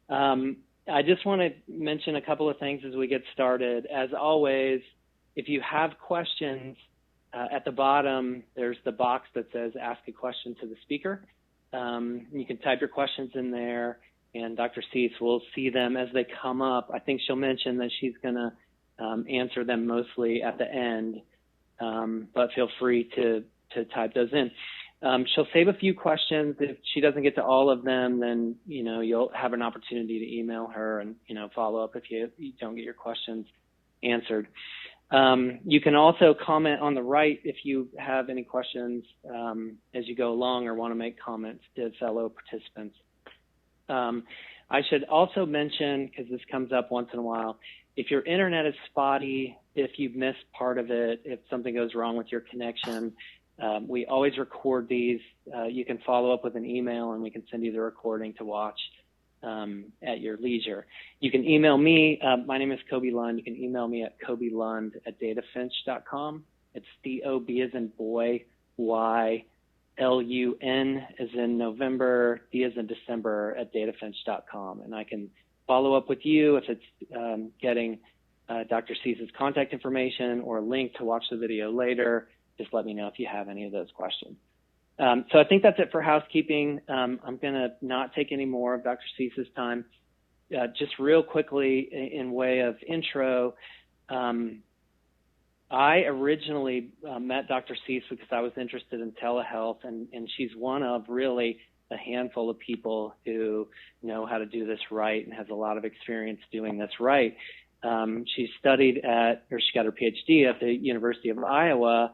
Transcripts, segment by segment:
I just want to mention a couple of things as we get started. As always, if you have questions, at the bottom, there's the box that says ask a question to the speaker. You can type your questions in there, and Dr. Suess will see them as they come up. I think she'll mention that she's going to answer them mostly at the end, but feel free to type those in. She'll save a few questions. If she doesn't get to all of them, then, you'll have an opportunity to email her and, follow up if you don't get your questions answered. You can also comment on the right if you have any questions as you go along or want to make comments to fellow participants. I should also mention, because this comes up once in a while, if your internet is spotty, if you've missed part of it, if something goes wrong with your connection, we always record these. You can follow up with an email and we can send you the recording to watch at your leisure. You can email me. My name is Kobe Lund. You can email me at kobelund@datafinch.com. It's D-O-B as in boy, Y, L-U-N as in November, D as in December @datafinch.com. And I can follow up with you if it's getting Dr. Suess's contact information or a link to watch the video later. Just let me know if you have any of those questions. So I think that's it for housekeeping. I'm going to not take any more of Dr. Suess's time. Just real quickly, in way of intro, I originally met Dr. Suess because I was interested in telehealth, and she's one of really a handful of people who know how to do this right and has a lot of experience doing this right. She studied she got her PhD at the University of Iowa,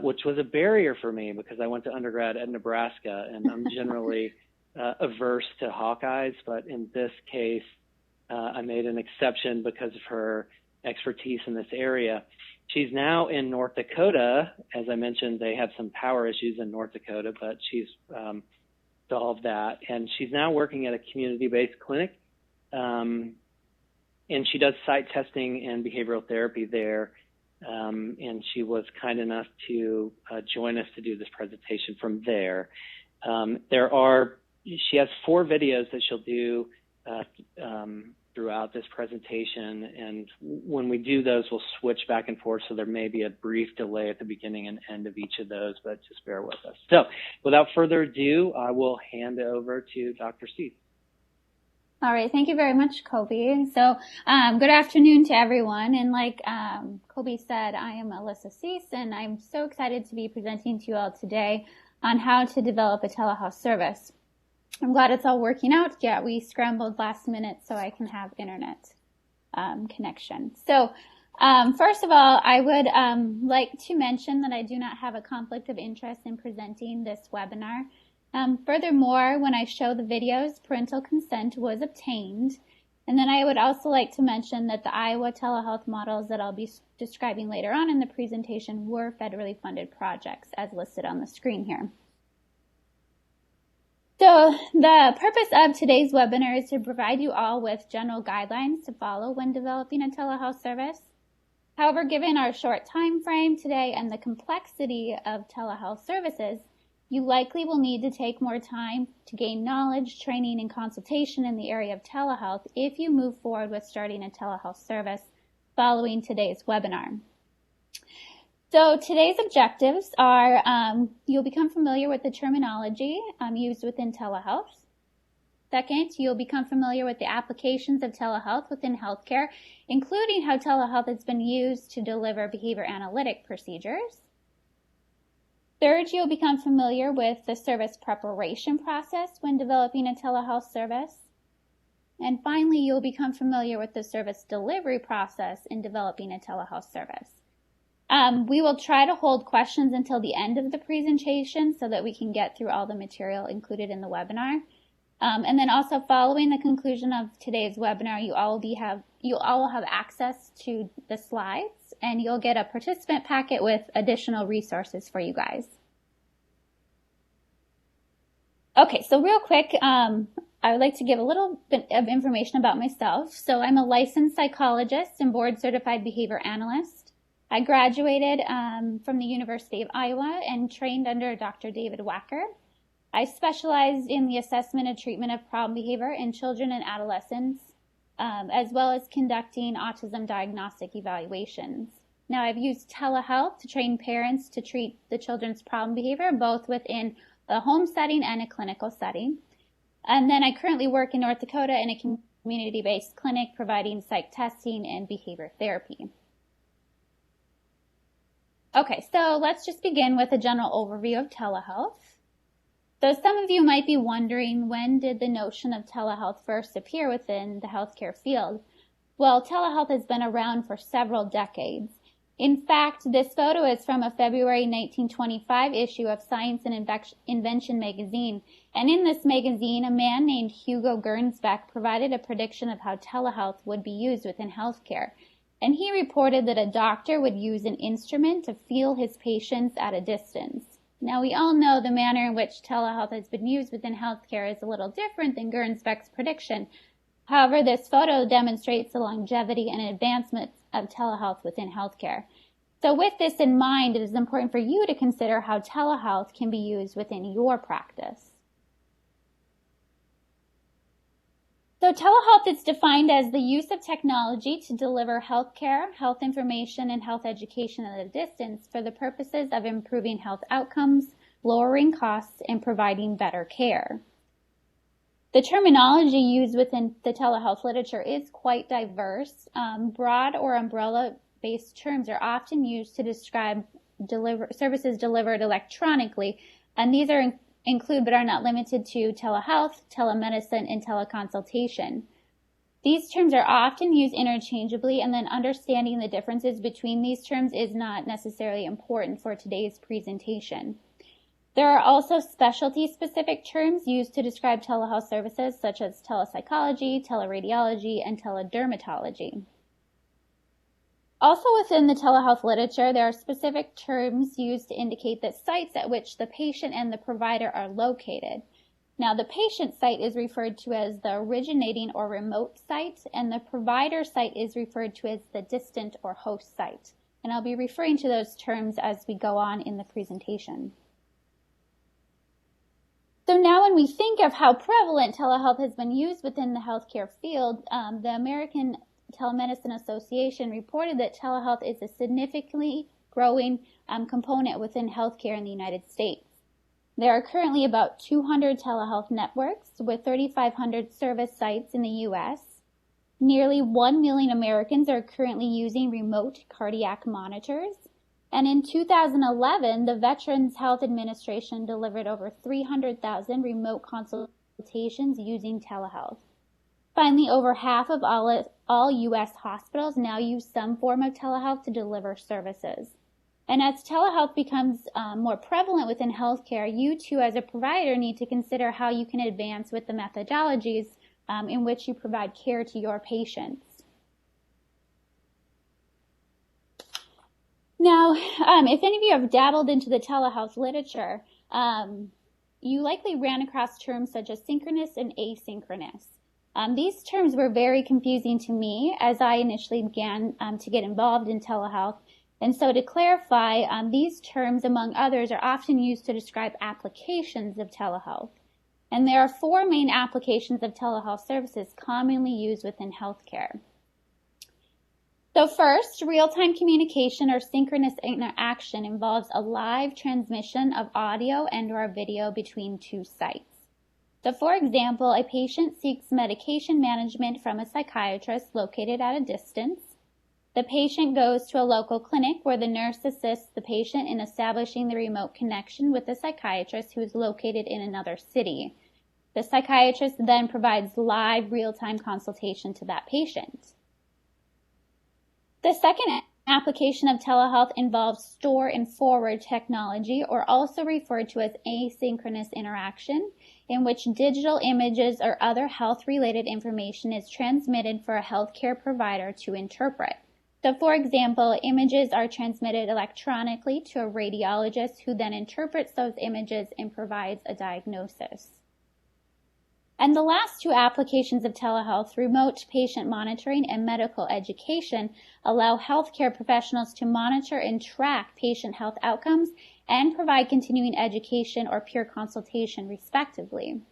which was a barrier for me because I went to undergrad at Nebraska, and I'm generally averse to Hawkeyes, but in this case, I made an exception because of her expertise in this area. She's now in North Dakota. As I mentioned, they have some power issues in North Dakota, but she's solved that, and she's now working at a community-based clinic, and she does site testing and behavioral therapy there. And she was kind enough to join us to do this presentation from there. She has 4 videos that she'll do throughout this presentation, and when we do those, we'll switch back and forth, so there may be a brief delay at the beginning and end of each of those, but just bear with us. So without further ado, I will hand it over to Dr. Suess. All right, thank you very much, Kobe. So good afternoon to everyone. And like Kobe said, I am Alyssa Suess, and I'm so excited to be presenting to you all today on how to develop a telehealth service. I'm glad it's all working out. Yeah, we scrambled last minute so I can have internet connection. So first of all, I would like to mention that I do not have a conflict of interest in presenting this webinar. Furthermore, when I show the videos, parental consent was obtained. And then I would also like to mention that the Iowa telehealth models that I'll be describing later on in the presentation were federally funded projects as listed on the screen here. So the purpose of today's webinar is to provide you all with general guidelines to follow when developing a telehealth service. However, given our short time frame today and the complexity of telehealth services, you likely will need to take more time to gain knowledge, training, and consultation in the area of telehealth if you move forward with starting a telehealth service following today's webinar. So today's objectives are you'll become familiar with the terminology used within telehealth. Second, you'll become familiar with the applications of telehealth within healthcare, including how telehealth has been used to deliver behavior analytic procedures. Third, you'll become familiar with the service preparation process when developing a telehealth service. And finally, you'll become familiar with the service delivery process in developing a telehealth service. We will try to hold questions until the end of the presentation so that we can get through all the material included in the webinar. And then also following the conclusion of today's webinar, you all will have access to the slides, and you'll get a participant packet with additional resources for you guys. Okay, so real quick, I would like to give a little bit of information about myself. So I'm a licensed psychologist and board certified behavior analyst. I graduated from the University of Iowa and trained under Dr. David Wacker. I specialized in the assessment and treatment of problem behavior in children and adolescents, as well as conducting autism diagnostic evaluations. Now, I've used telehealth to train parents to treat the children's problem behavior, both within a home setting and a clinical setting. And then I currently work in North Dakota in a community-based clinic providing psych testing and behavior therapy. Okay, so let's just begin with a general overview of telehealth. So some of you might be wondering, when did the notion of telehealth first appear within the healthcare field? Well, telehealth has been around for several decades. In fact, this photo is from a February 1925 issue of Science and Invention magazine. And in this magazine, a man named Hugo Gernsback provided a prediction of how telehealth would be used within healthcare. And he reported that a doctor would use an instrument to feel his patients at a distance. Now, we all know the manner in which telehealth has been used within healthcare is a little different than Gernsback's prediction. However, this photo demonstrates the longevity and advancements of telehealth within healthcare. So with this in mind, it is important for you to consider how telehealth can be used within your practice. So telehealth is defined as the use of technology to deliver healthcare, health information, and health education at a distance for the purposes of improving health outcomes, lowering costs, and providing better care. The terminology used within the telehealth literature is quite diverse. Broad or umbrella-based terms are often used to describe services delivered electronically, and these include but are not limited to telehealth, telemedicine, and teleconsultation. These terms are often used interchangeably, and then understanding the differences between these terms is not necessarily important for today's presentation. There are also specialty-specific terms used to describe telehealth services, such as telepsychology, teleradiology, and teledermatology. Also within the telehealth literature, there are specific terms used to indicate the sites at which the patient and the provider are located. Now, the patient site is referred to as the originating or remote site, and the provider site is referred to as the distant or host site. And I'll be referring to those terms as we go on in the presentation. So now when we think of how prevalent telehealth has been used within the healthcare field, the American Telemedicine Association reported that telehealth is a significantly growing component within healthcare in the United States. There are currently about 200 telehealth networks with 3,500 service sites in the U.S. Nearly 1 million Americans are currently using remote cardiac monitors. And in 2011, the Veterans Health Administration delivered over 300,000 remote consultations using telehealth. Finally, over half of all U.S. hospitals now use some form of telehealth to deliver services. And as telehealth becomes more prevalent within healthcare, you too as a provider need to consider how you can advance with the methodologies in which you provide care to your patients. Now, if any of you have dabbled into the telehealth literature, you likely ran across terms such as synchronous and asynchronous. These terms were very confusing to me as I initially began to get involved in telehealth. And so to clarify, these terms, among others, are often used to describe applications of telehealth. And there are 4 main applications of telehealth services commonly used within healthcare. So first, real-time communication or synchronous interaction involves a live transmission of audio and/or video between 2 sites. So for example, a patient seeks medication management from a psychiatrist located at a distance. The patient goes to a local clinic where the nurse assists the patient in establishing the remote connection with the psychiatrist who is located in another city. The psychiatrist then provides live real-time consultation to that patient. The second application of telehealth involves store and forward technology, or also referred to as asynchronous interaction, in which digital images or other health-related information is transmitted for a healthcare provider to interpret. So for example, images are transmitted electronically to a radiologist who then interprets those images and provides a diagnosis. And the last two applications of telehealth, remote patient monitoring and medical education, allow healthcare professionals to monitor and track patient health outcomes and provide continuing education or peer consultation, respectively.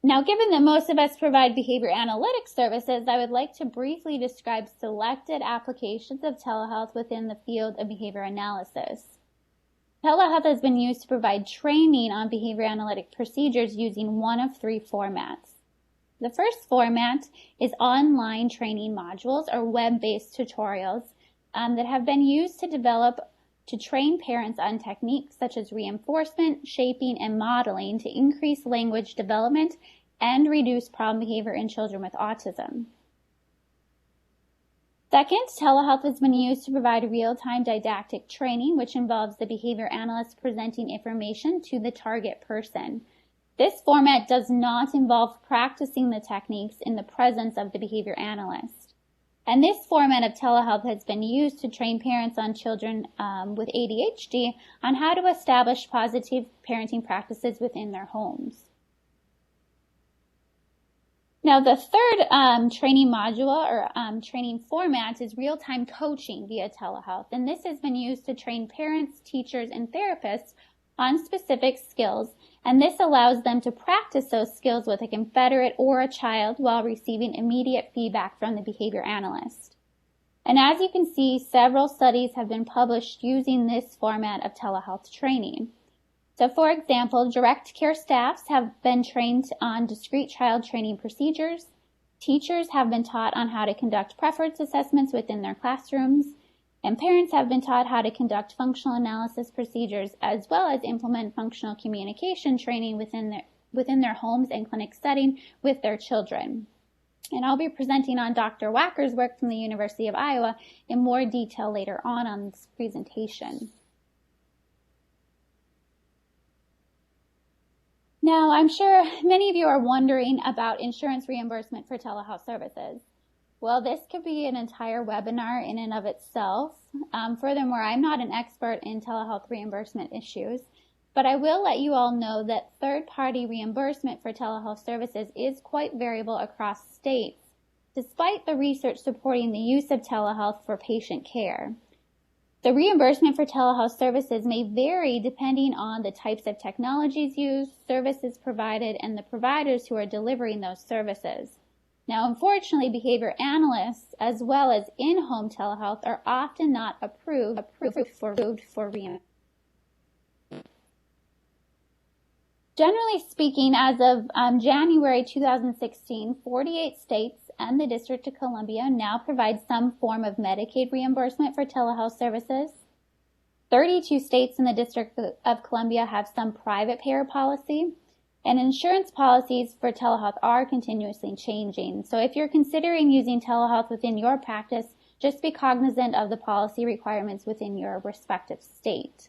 Now, given that most of us provide behavior analytics services, I would like to briefly describe selected applications of telehealth within the field of behavior analysis. Telehealth has been used to provide training on behavior analytic procedures using one of three formats. The first format is online training modules or web-based tutorials that have been used to train parents on techniques such as reinforcement, shaping, and modeling to increase language development and reduce problem behavior in children with autism. Second, telehealth has been used to provide real-time didactic training, which involves the behavior analyst presenting information to the target person. This format does not involve practicing the techniques in the presence of the behavior analyst. And this format of telehealth has been used to train parents on children with ADHD on how to establish positive parenting practices within their homes. Now, the third training module or training format is real-time coaching via telehealth, and this has been used to train parents, teachers, and therapists on specific skills, and this allows them to practice those skills with a confederate or a child while receiving immediate feedback from the behavior analyst. And as you can see, several studies have been published using this format of telehealth training. So, for example, direct care staffs have been trained on discrete child training procedures. Teachers have been taught on how to conduct preference assessments within their classrooms. And parents have been taught how to conduct functional analysis procedures as well as implement functional communication training within their homes and clinic setting with their children. And I'll be presenting on Dr. Wacker's work from the University of Iowa in more detail later on this presentation. Now, I'm sure many of you are wondering about insurance reimbursement for telehealth services. Well, this could be an entire webinar in and of itself. Furthermore, I'm not an expert in telehealth reimbursement issues, but I will let you all know that third-party reimbursement for telehealth services is quite variable across states, despite the research supporting the use of telehealth for patient care. The reimbursement for telehealth services may vary depending on the types of technologies used, services provided, and the providers who are delivering those services. Now, unfortunately, behavior analysts, as well as in-home telehealth, are often not approved for reimbursement. Generally speaking, as of January 2016, 48 states and the District of Columbia now provide some form of Medicaid reimbursement for telehealth services. 32 states in the District of Columbia have some private payer policy, and insurance policies for telehealth are continuously changing. So if you're considering using telehealth within your practice, just be cognizant of the policy requirements within your respective state.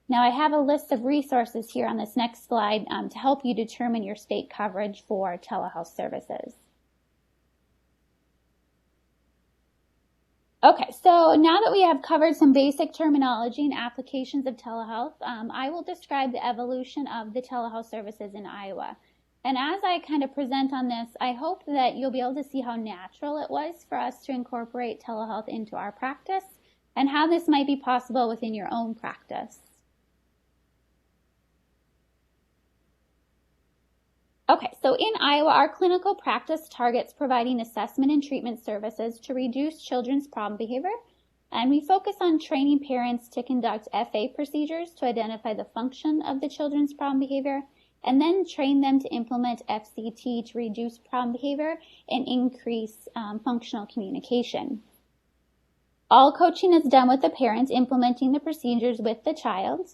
Now, I have a list of resources here on this next slide to help you determine your state coverage for telehealth services. Okay, so now that we have covered some basic terminology and applications of telehealth, I will describe the evolution of the telehealth services in Iowa. And as I kind of present on this, I hope that you'll be able to see how natural it was for us to incorporate telehealth into our practice and how this might be possible within your own practice. Okay, so in Iowa, our clinical practice targets providing assessment and treatment services to reduce children's problem behavior, and we focus on training parents to conduct FA procedures to identify the function of the children's problem behavior, and then train them to implement FCT to reduce problem behavior and increase functional communication. All coaching is done with the parents implementing the procedures with the child.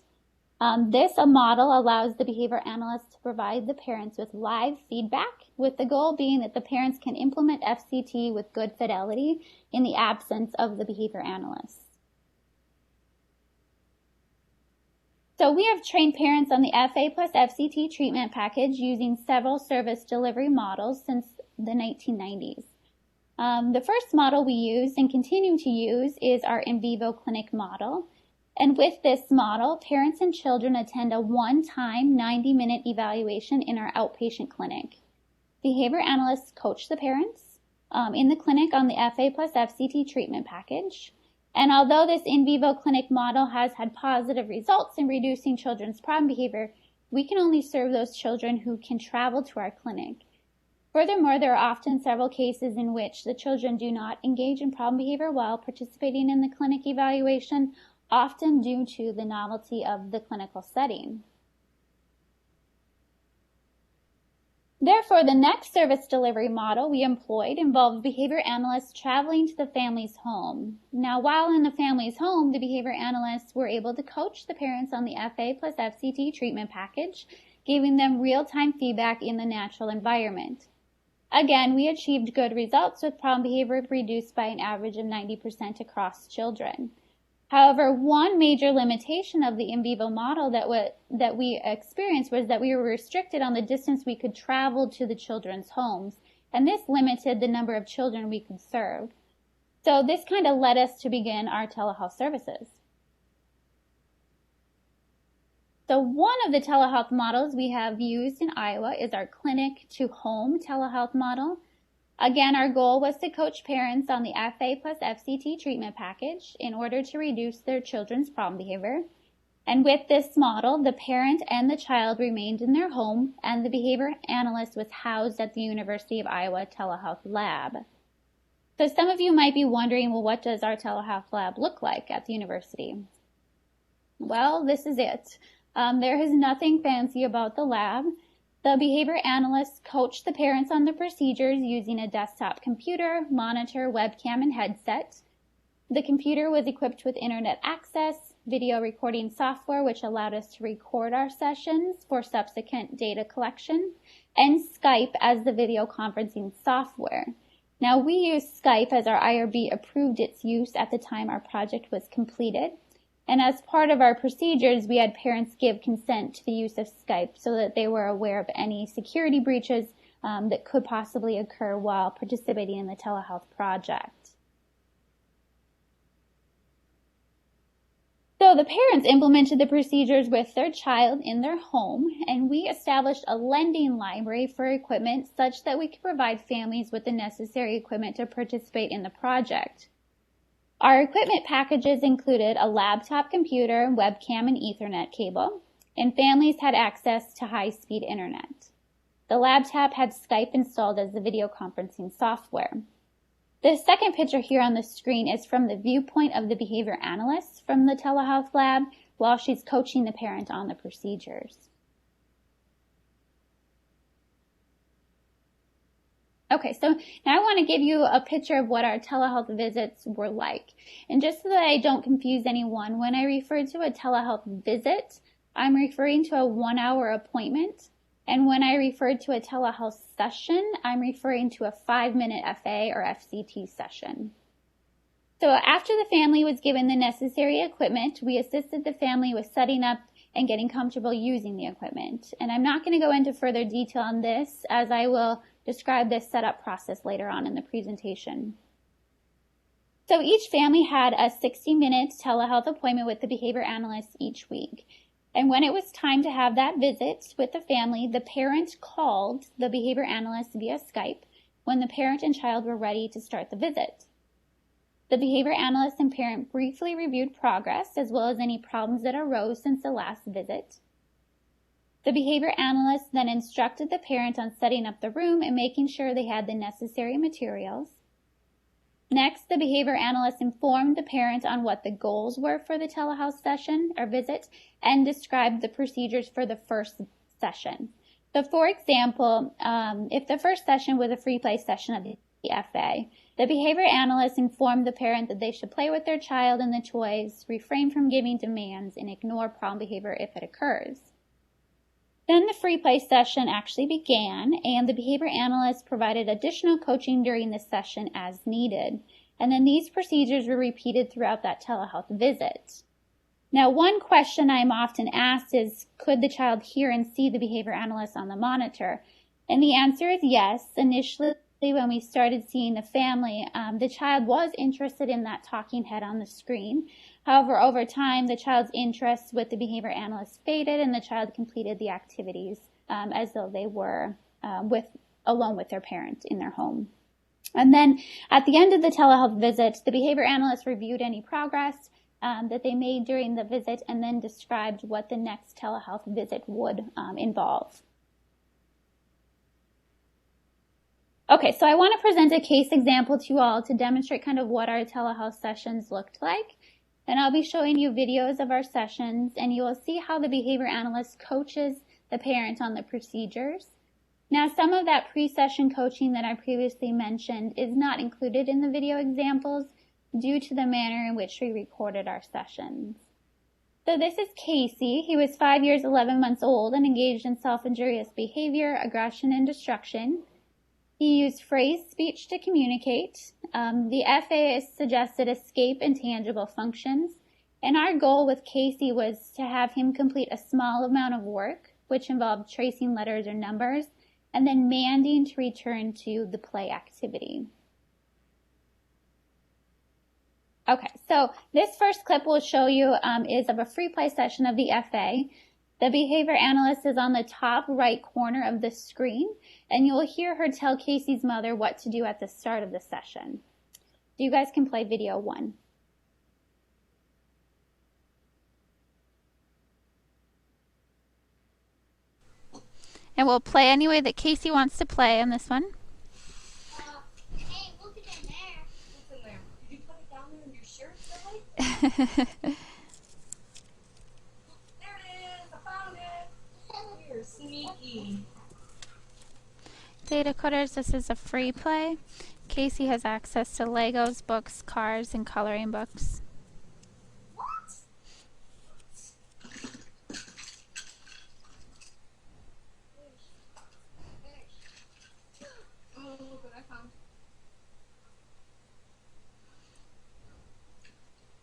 This model allows the behavior analyst to provide the parents with live feedback, with the goal being that the parents can implement FCT with good fidelity in the absence of the behavior analyst. So we have trained parents on the FA plus FCT treatment package using several service delivery models since the 1990s. The first model we use and continue to use is our in vivo clinic model. And with this model, parents and children attend a one-time 90-minute evaluation in our outpatient clinic. Behavior analysts coach the parents in the clinic on the FA plus FCT treatment package. And although this in vivo clinic model has had positive results in reducing children's problem behavior, we can only serve those children who can travel to our clinic. Furthermore, there are often several cases in which the children do not engage in problem behavior while participating in the clinic evaluation, often due to the novelty of the clinical setting. Therefore, the next service delivery model we employed involved behavior analysts traveling to the family's home. Now, while in the family's home, the behavior analysts were able to coach the parents on the FA plus FCT treatment package, giving them real-time feedback in the natural environment. Again, we achieved good results with problem behavior reduced by an average of 90% across children. However, one major limitation of the in vivo model that we experienced was that we were restricted on the distance we could travel to the children's homes, and this limited the number of children we could serve. So this kind of led us to begin our telehealth services. So one of the telehealth models we have used in Iowa is our clinic to home telehealth model. Again, our goal was to coach parents on the FA plus FCT treatment package in order to reduce their children's problem behavior. And with this model, the parent and the child remained in their home, and the behavior analyst was housed at the University of Iowa Telehealth Lab. So some of you might be wondering, well, what does our telehealth lab look like at the university? Well, this is it. There is nothing fancy about the lab. The behavior analysts coached the parents on the procedures using a desktop computer, monitor, webcam, and headset. The computer was equipped with internet access, video recording software, which allowed us to record our sessions for subsequent data collection, and Skype as the video conferencing software. Now, we used Skype as our IRB approved its use at the time our project was completed. And as part of our procedures, we had parents give consent to the use of Skype so that they were aware of any security breaches that could possibly occur while participating in the telehealth project. So the parents implemented the procedures with their child in their home, and we established a lending library for equipment such that we could provide families with the necessary equipment to participate in the project. Our equipment packages included a laptop computer, webcam, and Ethernet cable, and families had access to high-speed internet. The laptop had Skype installed as the video conferencing software. The second picture here on the screen is from the viewpoint of the behavior analyst from the telehealth lab while she's coaching the parent on the procedures. Okay, so now I want to give you a picture of what our telehealth visits were like. And just so that I don't confuse anyone, when I refer to a telehealth visit, I'm referring to a 1-hour appointment. And when I refer to a telehealth session, I'm referring to a 5-minute FA or FCT session. So after the family was given the necessary equipment, we assisted the family with setting up and getting comfortable using the equipment. And I'm not going to go into further detail on this, as I will describe this setup process later on in the presentation. So each family had a 60-minute telehealth appointment with the behavior analyst each week. And when it was time to have that visit with the family, the parent called the behavior analyst via Skype when the parent and child were ready to start the visit. The behavior analyst and parent briefly reviewed progress as well as any problems that arose since the last visit. The behavior analyst then instructed the parent on setting up the room and making sure they had the necessary materials. Next, the behavior analyst informed the parent on what the goals were for the telehealth session or visit and described the procedures for the first session. So for example, if the first session was a free play session of the FA, the behavior analyst informed the parent that they should play with their child and the toys, refrain from giving demands, and ignore problem behavior if it occurs. Then the free play session actually began, and the behavior analyst provided additional coaching during the session as needed. And then these procedures were repeated throughout that telehealth visit. Now, one question I'm often asked is, could the child hear and see the behavior analyst on the monitor? And the answer is yes. Initially, when we started seeing the family, the child was interested in that talking head on the screen. However, over time, the child's interest with the behavior analyst faded and the child completed the activities as though they were alone with their parent in their home. And then at the end of the telehealth visit, the behavior analyst reviewed any progress that they made during the visit and then described what the next telehealth visit would involve. Okay, so I want to present a case example to you all to demonstrate kind of what our telehealth sessions looked like. And I'll be showing you videos of our sessions, and you will see how the behavior analyst coaches the parent on the procedures. Now, some of that pre-session coaching that I previously mentioned is not included in the video examples due to the manner in which we recorded our sessions. So this is Casey. He was 5 years, 11 months old and engaged in self-injurious behavior, aggression, and destruction. He used phrased speech to communicate. The FA suggested escape and tangible functions. And our goal with Casey was to have him complete a small amount of work, which involved tracing letters or numbers, and then manding to return to the play activity. Okay, so this first clip we'll show you is of a free play session of the FA. The behavior analyst is on the top right corner of the screen, and you'll hear her tell Casey's mother what to do at the start of the session. So you guys can play video 1. And we'll play any way that Casey wants to play on this one. Hey, look at in there. What's in there? Did you put it down there in your shirt, Billy? There it is. I found it. You're sneaky. Data coders, this is a free play. Casey has access to Legos, books, cars, and coloring books. What? Oh, look what I found.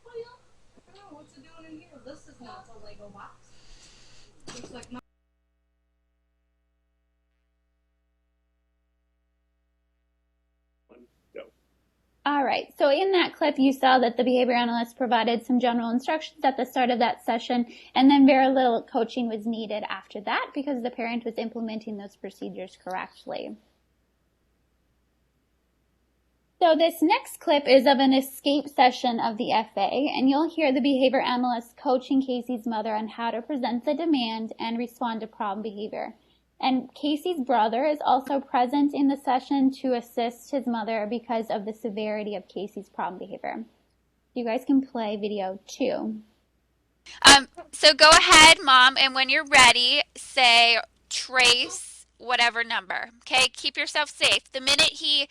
Oh, yeah. I don't know. What's it doing in here? This is not a Lego box. Looks like my. All right, so in that clip, you saw that the behavior analyst provided some general instructions at the start of that session, and then very little coaching was needed after that because the parent was implementing those procedures correctly. So this next clip is of an escape session of the FA, and you'll hear the behavior analyst coaching Casey's mother on how to present the demand and respond to problem behavior. And Casey's brother is also present in the session to assist his mother because of the severity of Casey's problem behavior. You guys can play video 2. So go ahead, Mom, and when you're ready, say trace whatever number. Okay, keep yourself safe. The minute you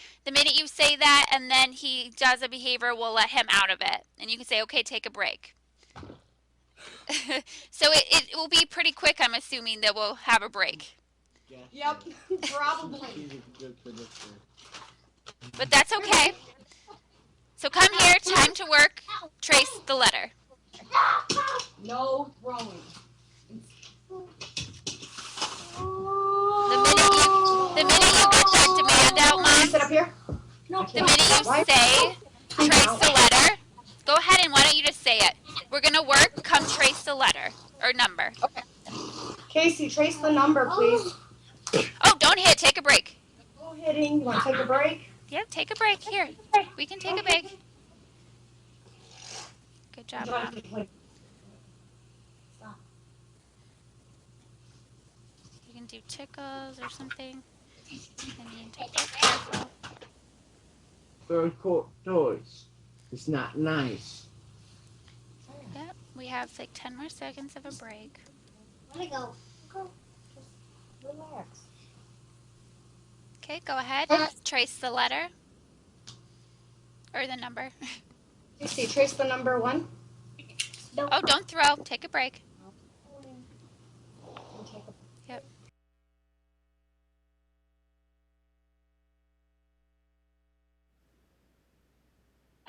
say that and then he does a behavior, we'll let him out of it. And you can say, okay, take a break. So it will be pretty quick, I'm assuming, that we'll have a break. Yep, probably. But that's okay. So come here, time to work, trace the letter. No throwing. The minute you get that demand out, Mom, Sit up here. the minute you say trace the letter, go ahead and why don't you just say it. We're going to work, come trace the letter or number. Okay. Casey, trace the number, please. Oh, don't hit, take a break. No hitting. You want to take a break? Yep, take a break. Here, we can take a break. Good job, Mom. Stop. You can do tickles or something. And you take it careful. Third court toys. It's not nice. Yep, we have like 10 more seconds of a break. Let me go. Go. Just relax. Okay, go ahead. Trace the letter or the number. Casey, trace the number 1. Oh, don't throw. Take a break. Yep.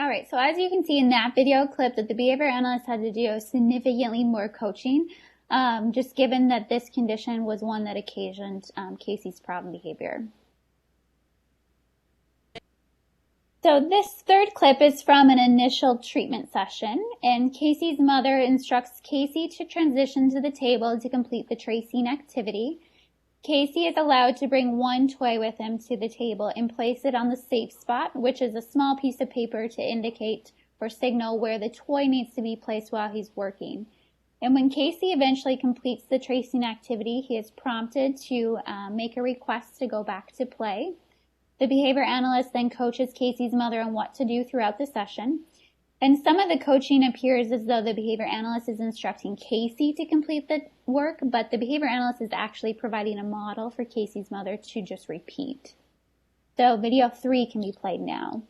All right, so as you can see in that video clip that the behavior analyst had to do significantly more coaching, just given that this condition was one that occasioned Casey's problem behavior. So this third clip is from an initial treatment session, and Casey's mother instructs Casey to transition to the table to complete the tracing activity. Casey is allowed to bring one toy with him to the table and place it on the safe spot, which is a small piece of paper to indicate or signal where the toy needs to be placed while he's working. And when Casey eventually completes the tracing activity, he is prompted to make a request to go back to play. The behavior analyst then coaches Casey's mother on what to do throughout the session. And some of the coaching appears as though the behavior analyst is instructing Casey to complete the work, but the behavior analyst is actually providing a model for Casey's mother to just repeat. So video 3 can be played now.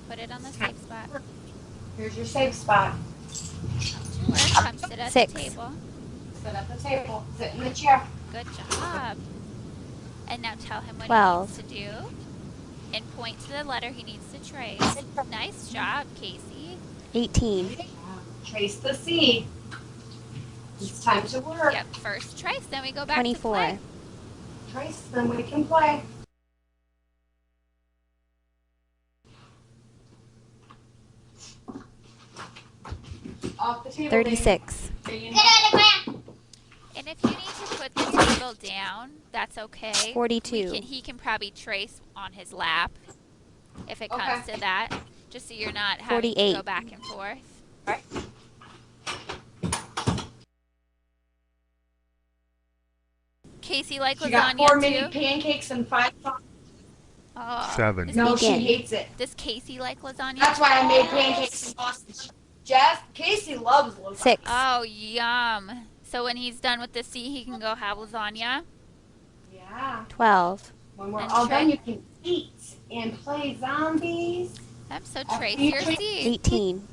Put it on the safe spot. Here's your safe spot. Come sit at 6. the table. Sit at the table. Sit in the chair. Good job. And now tell him what 12. he needs to do. And point to the letter he needs to trace. Nice job, Casey. 18. Trace the C. It's time to work. Yep, first trace, then we go back 24. to play. Trace, then we can play. Off the table. 36. Baby. And if you need to put the table down, that's okay. 42. He can probably trace on his lap if it comes to that, just so you're not having to 48. go back and forth. Casey like She got lasagna 4 too? mini pancakes and 5 sausages. Oh. 7. No, she Begin. hates it. Does Casey like lasagna? That's why I made pancakes and sausage. Casey loves lasagna. 6. Oh, yum. So when he's done with the C, he can go have lasagna? Yeah. 12. When we're And all done, Trey? you can eat and play zombies. So After trace you your trace- C. 18.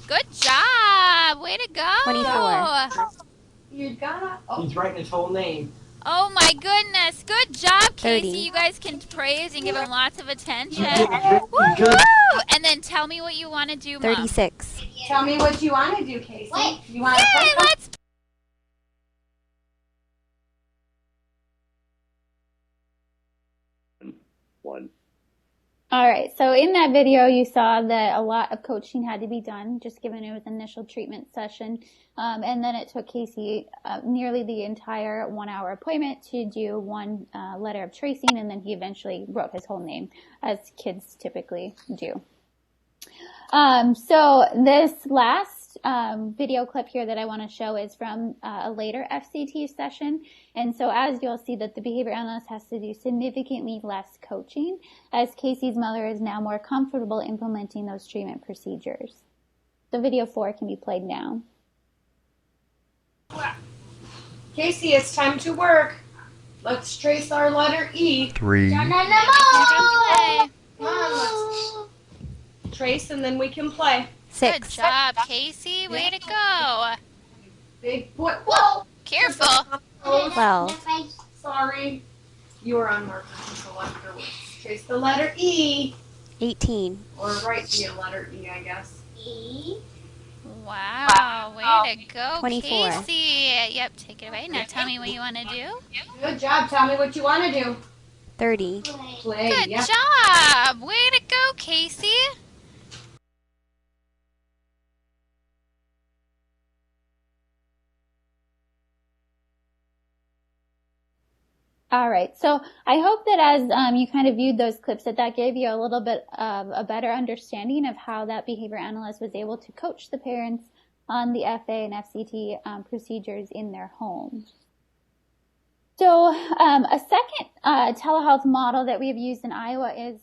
Good job. Way to go. 24. You're gonna. Oh, He's writing his whole name. Oh my goodness. Good job, Casey. 30. You guys can praise and give him lots of attention. You good? Woo! And then tell me what you want to do, Mom. 36. tell me what you want to do, Casey. Wait. You want to Yay, play? let's One. All right, so in that video, you saw that a lot of coaching had to be done, just given it was initial treatment session. And then it took Casey nearly the entire 1-hour appointment to do one letter of tracing, and then he eventually wrote his whole name, as kids typically do. So this last video clip here that I want to show is from a later FCT session. And so as you'll see that the behavior analyst has to do significantly less coaching, as Casey's mother is now more comfortable implementing those treatment procedures. So video 4 can be played now. Casey, it's time to work. Let's trace our letter E. 3. Come on, let's trace and then we can play. Good 6. job, Casey. Way to go. Big boy. Whoa! Careful. 12. Sorry. You were on marker control after words. Trace the letter E. 18. Or write the letter E, I guess. E. Wow. Way to go, 24. Casey. Yep, take it away. Now tell me what you want to do. Good job. Tell me what you want to do. 30. Play. Good Yeah. job. Way to go, Casey. All right, so I hope that as you kind of viewed those clips that gave you a little bit of a better understanding of how that behavior analyst was able to coach the parents on the FA and FCT procedures in their homes. So a second telehealth model that we've used in Iowa is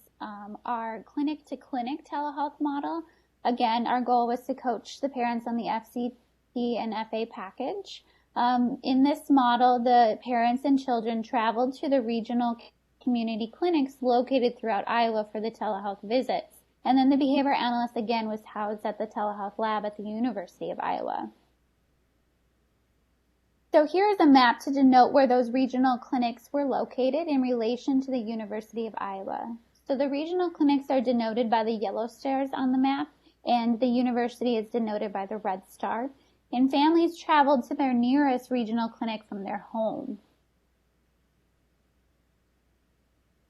our clinic-to-clinic telehealth model. Again, our goal was to coach the parents on the FCT and FA package. In this model, the parents and children traveled to the regional community clinics located throughout Iowa for the telehealth visits. And then the behavior analyst again was housed at the telehealth lab at the University of Iowa. So here is a map to denote where those regional clinics were located in relation to the University of Iowa. So the regional clinics are denoted by the yellow stars on the map, and the university is denoted by the red star. And families traveled to their nearest regional clinic from their home.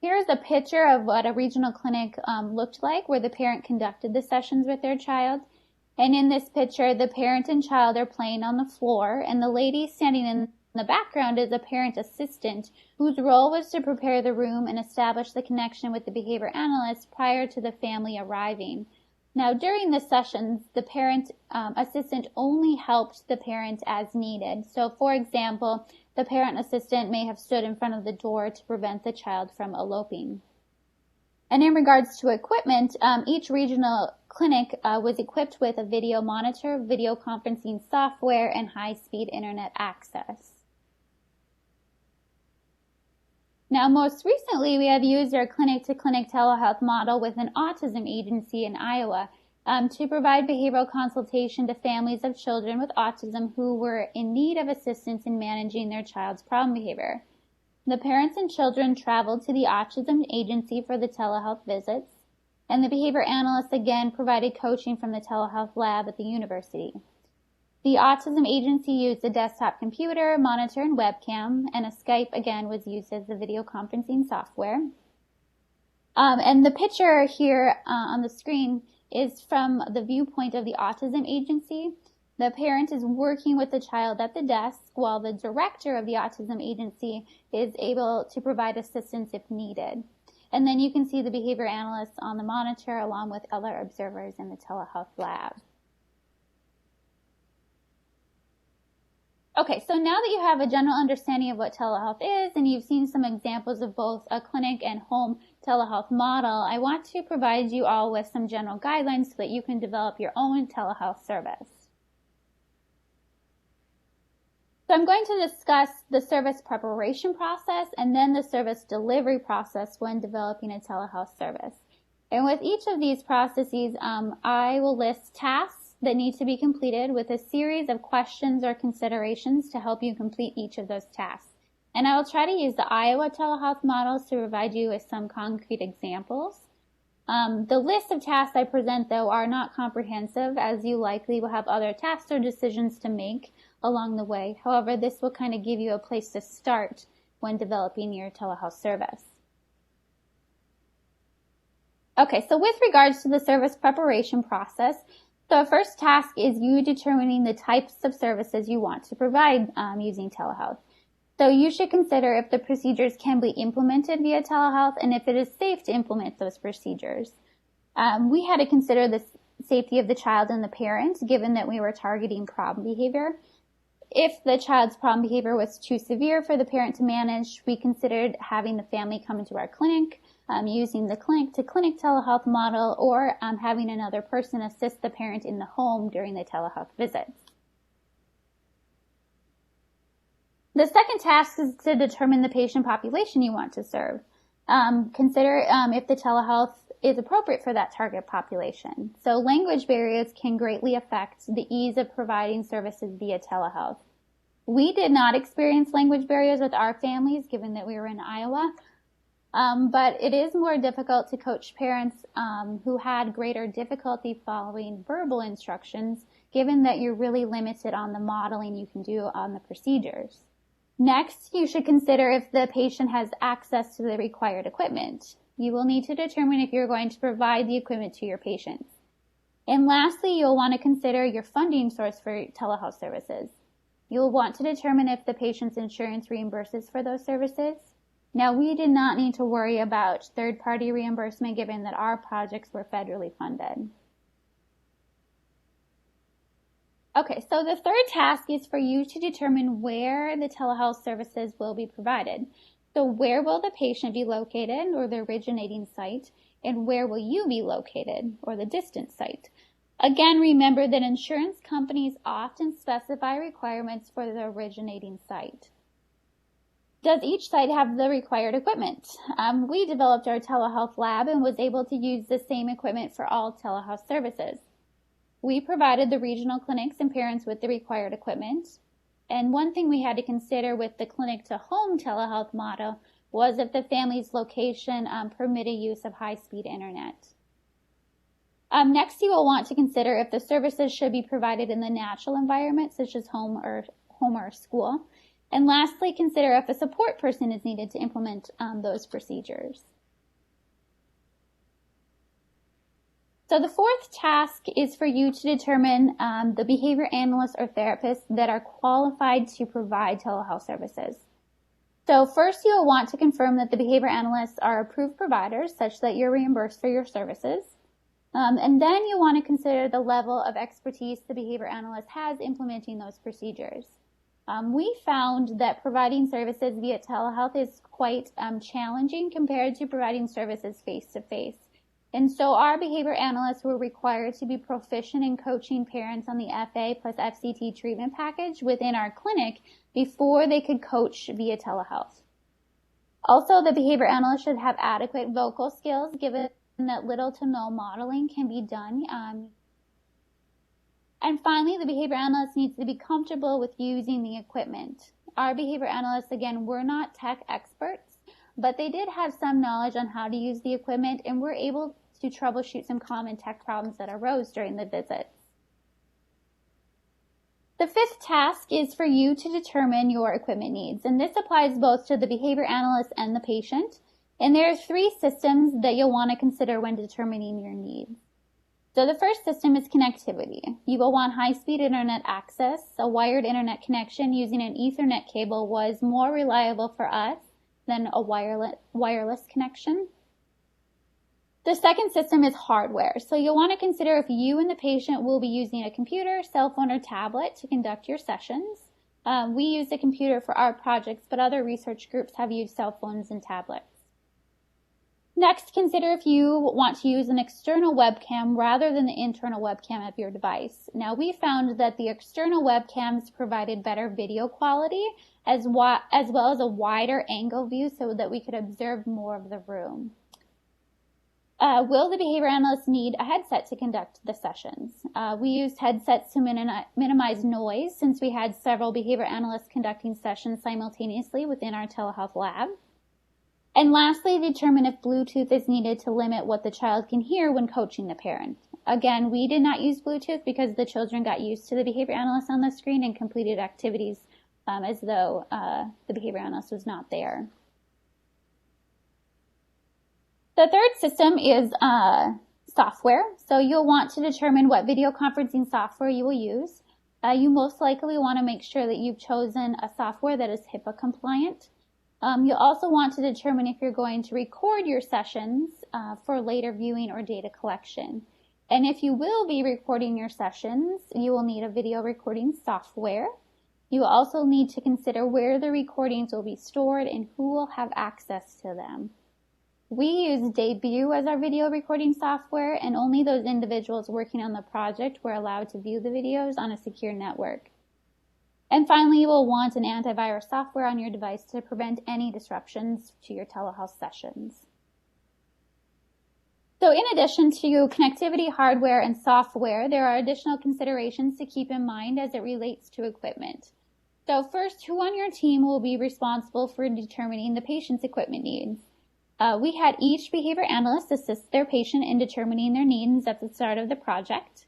Here's a picture of what a regional clinic looked like, where the parent conducted the sessions with their child. And in this picture, the parent and child are playing on the floor, and the lady standing in the background is a parent assistant whose role was to prepare the room and establish the connection with the behavior analyst prior to the family arriving. Now, during the sessions, the parent assistant only helped the parent as needed. So, for example, the parent assistant may have stood in front of the door to prevent the child from eloping. And in regards to equipment, each regional clinic was equipped with a video monitor, video conferencing software, and high-speed internet access. Now, most recently, we have used our clinic-to-clinic telehealth model with an autism agency in Iowa to provide behavioral consultation to families of children with autism who were in need of assistance in managing their child's problem behavior. The parents and children traveled to the autism agency for the telehealth visits, and the behavior analyst again provided coaching from the telehealth lab at the university. The autism agency used a desktop computer, monitor, and webcam, and a Skype again was used as the video conferencing software. And the picture here on the screen is from the viewpoint of the autism agency. The parent is working with the child at the desk while the director of the autism agency is able to provide assistance if needed. And then you can see the behavior analyst on the monitor along with other observers in the telehealth lab. Okay, so now that you have a general understanding of what telehealth is and you've seen some examples of both a clinic and home telehealth model, I want to provide you all with some general guidelines so that you can develop your own telehealth service. So I'm going to discuss the service preparation process and then the service delivery process when developing a telehealth service. And with each of these processes, I will list tasks that need to be completed with a series of questions or considerations to help you complete each of those tasks. And I will try to use the Iowa telehealth models to provide you with some concrete examples. The list of tasks I present, though, are not comprehensive, as you likely will have other tasks or decisions to make along the way. However, this will kind of give you a place to start when developing your telehealth service. Okay, so with regards to the service preparation process, the first task is you determining the types of services you want to provide using telehealth. So you should consider if the procedures can be implemented via telehealth and if it is safe to implement those procedures. We had to consider the safety of the child and the parent, given that we were targeting problem behavior. If the child's problem behavior was too severe for the parent to manage, we considered having the family come into our clinic, using the clinic-to-clinic telehealth model, or having another person assist the parent in the home during the telehealth visits. The second task is to determine the patient population you want to serve. Consider if the telehealth is appropriate for that target population. So language barriers can greatly affect the ease of providing services via telehealth. We did not experience language barriers with our families, given that we were in Iowa. But it is more difficult to coach parents who had greater difficulty following verbal instructions, given that you're really limited on the modeling you can do on the procedures. Next, you should consider if the patient has access to the required equipment. You will need to determine if you're going to provide the equipment to your patients. And lastly, you'll want to consider your funding source for telehealth services. You'll want to determine if the patient's insurance reimburses for those services. Now, we did not need to worry about third-party reimbursement given that our projects were federally funded. Okay, so the third task is for you to determine where the telehealth services will be provided. So where will the patient be located, or the originating site, and where will you be located, or the distant site? Again, remember that insurance companies often specify requirements for the originating site. Does each site have the required equipment? We developed our telehealth lab and was able to use the same equipment for all telehealth services. We provided the regional clinics and parents with the required equipment. And one thing we had to consider with the clinic-to-home telehealth model was if the family's location permitted use of high-speed internet. Next, you will want to consider if the services should be provided in the natural environment, such as home or school. And lastly, consider if a support person is needed to implement those procedures. So the fourth task is for you to determine the behavior analysts or therapists that are qualified to provide telehealth services. So first, you'll want to confirm that the behavior analysts are approved providers such that you're reimbursed for your services. And then you want to consider the level of expertise the behavior analyst has implementing those procedures. We found that providing services via telehealth is quite challenging compared to providing services face-to-face. And so our behavior analysts were required to be proficient in coaching parents on the FA plus FCT treatment package within our clinic before they could coach via telehealth. Also, the behavior analyst should have adequate vocal skills, given that little to no modeling can be done. And finally, the behavior analyst needs to be comfortable with using the equipment. Our behavior analysts, again, were not tech experts, but they did have some knowledge on how to use the equipment and were able to troubleshoot some common tech problems that arose during the visits. The fifth task is for you to determine your equipment needs, and this applies both to the behavior analyst and the patient. And there are 3 systems that you'll want to consider when determining your needs. So the first system is connectivity. You will want high-speed internet access. A wired internet connection using an Ethernet cable was more reliable for us than a wireless connection. The second system is hardware. So you'll want to consider if you and the patient will be using a computer, cell phone, or tablet to conduct your sessions. We use a computer for our projects, but other research groups have used cell phones and tablets. Next, consider if you want to use an external webcam rather than the internal webcam of your device. Now, we found that the external webcams provided better video quality as well as a wider angle view so that we could observe more of the room. Will the behavior analyst need a headset to conduct the sessions? We used headsets to minimize noise since we had several behavior analysts conducting sessions simultaneously within our telehealth lab. And lastly, determine if Bluetooth is needed to limit what the child can hear when coaching the parent. Again, we did not use Bluetooth because the children got used to the behavior analyst on the screen and completed activities as though the behavior analyst was not there. The third system is software. So you'll want to determine what video conferencing software you will use. You most likely want to make sure that you've chosen a software that is HIPAA compliant. You'll also want to determine if you're going to record your sessions for later viewing or data collection. And if you will be recording your sessions, you will need a video recording software. You will also need to consider where the recordings will be stored and who will have access to them. We use Debut as our video recording software, and only those individuals working on the project were allowed to view the videos on a secure network. And finally, you will want an antivirus software on your device to prevent any disruptions to your telehealth sessions. So in addition to connectivity, hardware, and software, there are additional considerations to keep in mind as it relates to equipment. So first, who on your team will be responsible for determining the patient's equipment needs? We had each behavior analyst assist their patient in determining their needs at the start of the project.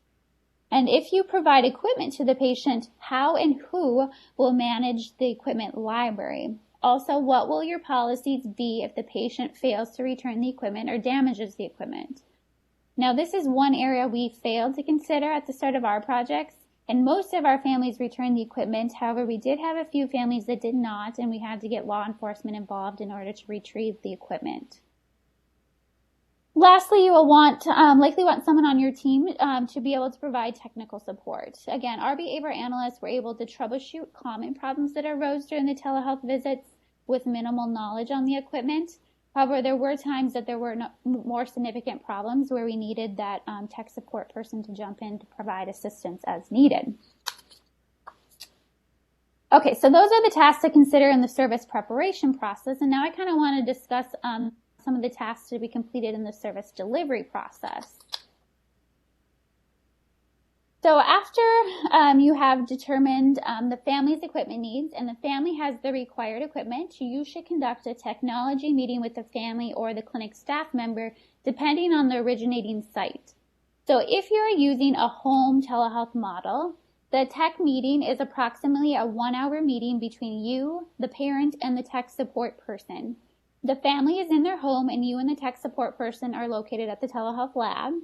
And if you provide equipment to the patient, how and who will manage the equipment library? Also, what will your policies be if the patient fails to return the equipment or damages the equipment? Now, this is one area we failed to consider at the start of our projects, and most of our families returned the equipment. However, we did have a few families that did not, and we had to get law enforcement involved in order to retrieve the equipment. Lastly, you will likely want someone on your team to be able to provide technical support. Again, our behavior analysts were able to troubleshoot common problems that arose during the telehealth visits with minimal knowledge on the equipment. However, there were times that there were more significant problems where we needed that tech support person to jump in to provide assistance as needed. Okay, so those are the tasks to consider in the service preparation process, and now I kind of want to discuss some of the tasks to be completed in the service delivery process. So after you have determined the family's equipment needs and the family has the required equipment, you should conduct a technology meeting with the family or the clinic staff member, depending on the originating site. So if you're using a home telehealth model, The tech meeting is approximately a 1-hour meeting between you, the parent, and the tech support person. The family is in their home, and you and the tech support person are located at the telehealth lab.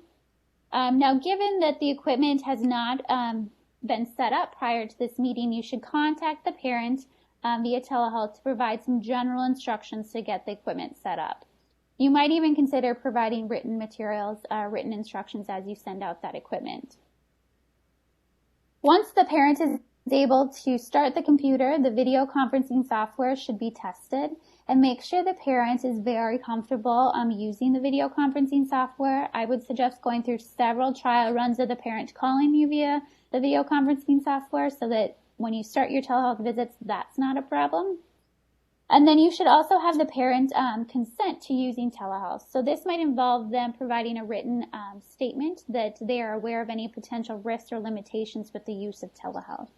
Now, given that the equipment has not been set up prior to this meeting, you should contact the parent via telehealth to provide some general instructions to get the equipment set up. You might even consider providing written materials, written instructions as you send out that equipment. Once the parent is able to start the computer, the video conferencing software should be tested, and make sure the parent is very comfortable using the video conferencing software. I would suggest going through several trial runs of the parent calling you via the video conferencing software so that when you start your telehealth visits, that's not a problem. And then you should also have the parent consent to using telehealth. So this might involve them providing a written statement that they are aware of any potential risks or limitations with the use of telehealth.